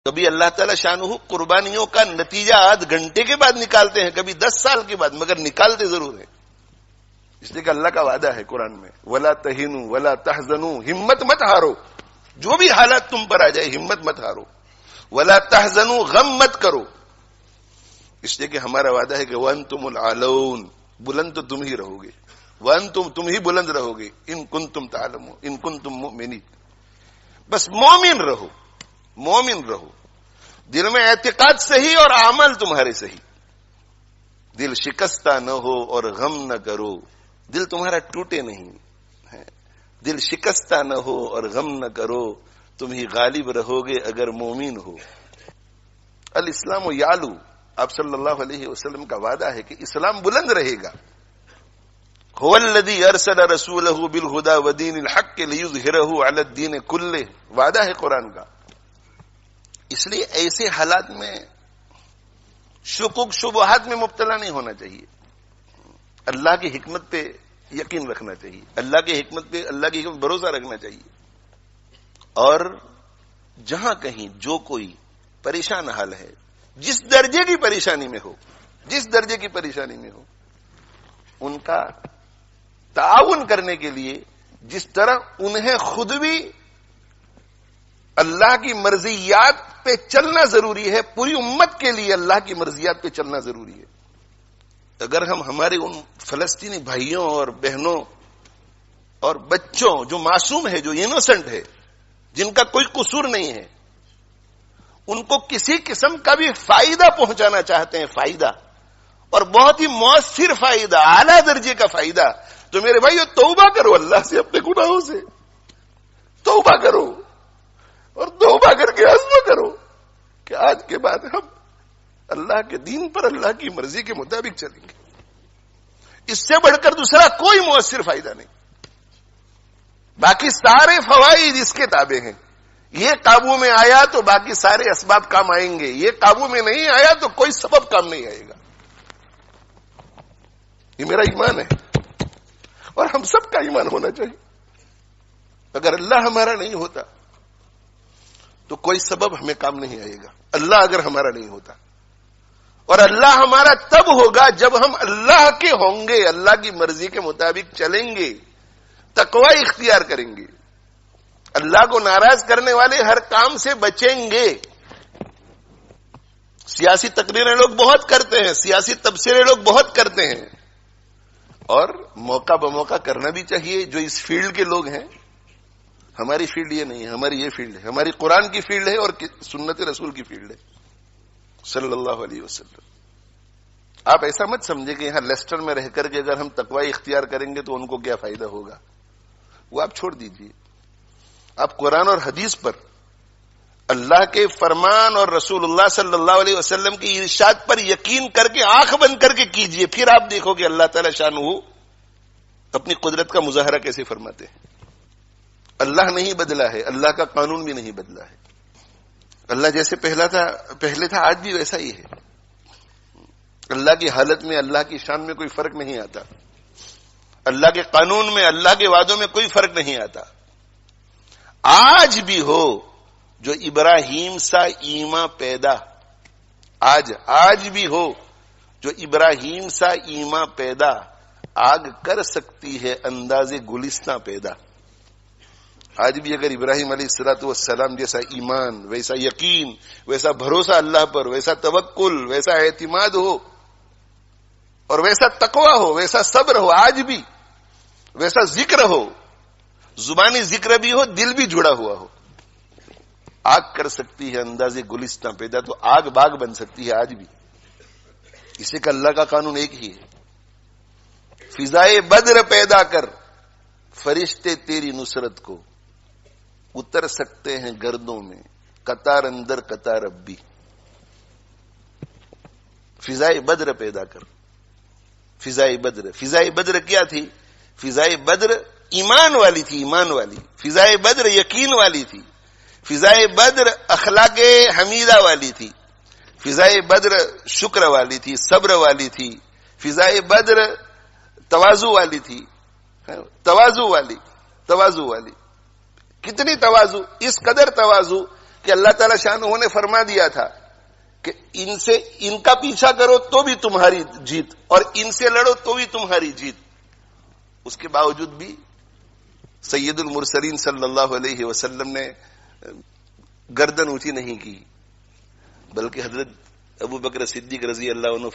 کبھی اللہ تعالیٰ شانہ قربانیوں کا نتیجہ آدھ گھنٹے کے بعد نکالتے ہیں، کبھی 10 سال کے بعد، مگر نکالتے ضرور ہیں، اس لیے کہ اللہ کا وعدہ ہے قرآن میں وَلَا تَهِنُوا وَلَا تَحْزَنُوا، ہمت مت ہارو، جو بھی حالات تم پر آ جائے ہمت مت ہارو، وَلَا تَحْزَنُوا، غم مت کرو، اس لیے کہ ہمارا وعدہ ہے کہ وَأَنْتُمُ الْأَعْلَوْنَ، بلند تو تم ہی رہو گے، وَأَنْتُمْ، تم ہی بلند رہو گے، إِن كُنتُمْ تَعْلَمُونَ، إِن كُنتُم مُؤْمِنِينَ، بس مومن رہو، مومن رہو، دل میں اعتقاد صحیح اور عمل تمہارے صحیح، دل شکستہ نہ ہو اور غم نہ کرو، دل تمہارا ٹوٹے نہیں، دل شکستہ نہ ہو اور غم نہ کرو، تم ہی غالب رہو گے اگر مومن ہو۔ الاسلام یعلو، آپ صلی اللہ علیہ وسلم کا وعدہ ہے کہ اسلام بلند رہے گا۔ هو الذی ارسل رسولہ بالہدی ودین الحق لیظہرہ علی الدین کلہ، وعدہ ہے قرآن کا۔ اس لیے ایسے حالات میں شکوک شبہات میں مبتلا نہیں ہونا چاہیے، اللہ کی حکمت پہ یقین رکھنا چاہیے، اللہ کی حکمت پہ، اللہ کی حکمت بھروسہ رکھنا چاہیے، اور جہاں کہیں جو کوئی پریشان حال ہے، جس درجے کی پریشانی میں ہو، جس درجے کی پریشانی میں ہو، ان کا تعاون کرنے کے لیے جس طرح انہیں خود بھی اللہ کی مرضیات پہ چلنا ضروری ہے، پوری امت کے لیے اللہ کی مرضیات پہ چلنا ضروری ہے۔ اگر ہم ہمارے ان فلسطینی بھائیوں اور بہنوں اور بچوں جو معصوم ہے، جو انوسنٹ ہے، جن کا کوئی قصور نہیں ہے، ان کو کسی قسم کا بھی فائدہ پہنچانا چاہتے ہیں، فائدہ، اور بہت ہی مؤثر فائدہ، اعلیٰ درجے کا فائدہ، تو میرے بھائیو توبہ کرو اللہ سے، اپنے گناہوں سے توبہ کرو، اور توبہ کر کے عزم کرو کہ آج کے بعد ہم اللہ کے دین پر، اللہ کی مرضی کے مطابق چلیں گے۔ اس سے بڑھ کر دوسرا کوئی مؤثر فائدہ نہیں، باقی سارے فوائد اس کے تابع ہیں۔ یہ قابو میں آیا تو باقی سارے اسباب کام آئیں گے، یہ قابو میں نہیں آیا تو کوئی سبب کام نہیں آئے گا۔ یہ میرا ایمان ہے، اور ہم سب کا ایمان ہونا چاہیے۔ اگر اللہ ہمارا نہیں ہوتا تو کوئی سبب ہمیں کام نہیں آئے گا، اللہ اگر ہمارا نہیں ہوتا، اور اللہ ہمارا تب ہوگا جب ہم اللہ کے ہوں گے، اللہ کی مرضی کے مطابق چلیں گے، تقوی اختیار کریں گے، اللہ کو ناراض کرنے والے ہر کام سے بچیں گے۔ سیاسی تقریریں لوگ بہت کرتے ہیں، سیاسی تبصرے لوگ بہت کرتے ہیں، اور موقع بموقع کرنا بھی چاہیے۔ جو اس فیلڈ کے لوگ ہیں، ہماری فیلڈ یہ نہیں ہے، ہماری یہ فیلڈ ہے، ہماری قرآن کی فیلڈ ہے اور سنت رسول کی فیلڈ ہے صلی اللہ علیہ وسلم۔ آپ ایسا مت سمجھے کہ یہاں لیسٹر میں رہ کر کے اگر ہم تقوی اختیار کریں گے تو ان کو کیا فائدہ ہوگا، وہ آپ چھوڑ دیجئے۔ آپ قرآن اور حدیث پر، اللہ کے فرمان اور رسول اللہ صلی اللہ علیہ وسلم کی ارشاد پر یقین کر کے آنکھ بند کر کے کیجئے، پھر آپ دیکھو کہ اللہ تعالی شانہ اپنی قدرت کا مظاہرہ کیسے فرماتے ہیں۔ اللہ نہیں بدلا ہے، اللہ کا قانون بھی نہیں بدلا ہے۔ اللہ جیسے پہلے تھا آج بھی ویسا ہی ہے۔ اللہ کی حالت میں، اللہ کی شان میں کوئی فرق نہیں آتا، اللہ کے قانون میں، اللہ کے وعدوں میں کوئی فرق نہیں آتا۔ آج بھی ہو جو ابراہیم سا ایمان پیدا، آج بھی ہو جو ابراہیم سا ایمان پیدا، آگ کر سکتی ہے انداز گلستاں پیدا۔ آج بھی اگر ابراہیم علیہ الصلوۃ والسلام جیسا ایمان، ویسا یقین، ویسا بھروسہ اللہ پر، ویسا توکل، ویسا اعتماد ہو، اور ویسا تقوی ہو، ویسا صبر ہو، آج بھی ویسا ذکر ہو، زبانی ذکر بھی ہو، دل بھی جڑا ہوا ہو، آگ کر سکتی ہے انداز گلستاں پیدا، تو آگ باغ بن سکتی ہے آج بھی۔ اسے کہ اللہ کا قانون ایک ہی ہے۔ فضائے بدر پیدا کر، فرشتے تیری نصرت کو اتر سکتے ہیں گردوں میں، قطار اندر قطار اب بھی۔ فضائے بدر پیدا کر، فضائے بدر کیا تھی؟ فضائے بدر ایمان والی تھی، ایمان والی۔ فضائے بدر یقین والی تھی، فضائے بدر اخلاق حمیدہ والی تھی، فضائے بدر شکر والی تھی، صبر والی تھی، فضائے بدر تواضع والی تھی، تواضع والی۔ کتنی تواضع؟ اس قدر تواضع کہ اللہ تعالی شانہ نے فرما دیا تھا کہ ان کا پیچھا کرو تو بھی تمہاری جیت اور ان سے لڑو تو بھی تمہاری جیت. اس کے باوجود بھی سید المرسلین صلی اللہ علیہ وسلم نے گردن اونچی نہیں کی، بلکہ حضرت ابو بکر صدیق رضی اللہ عنہ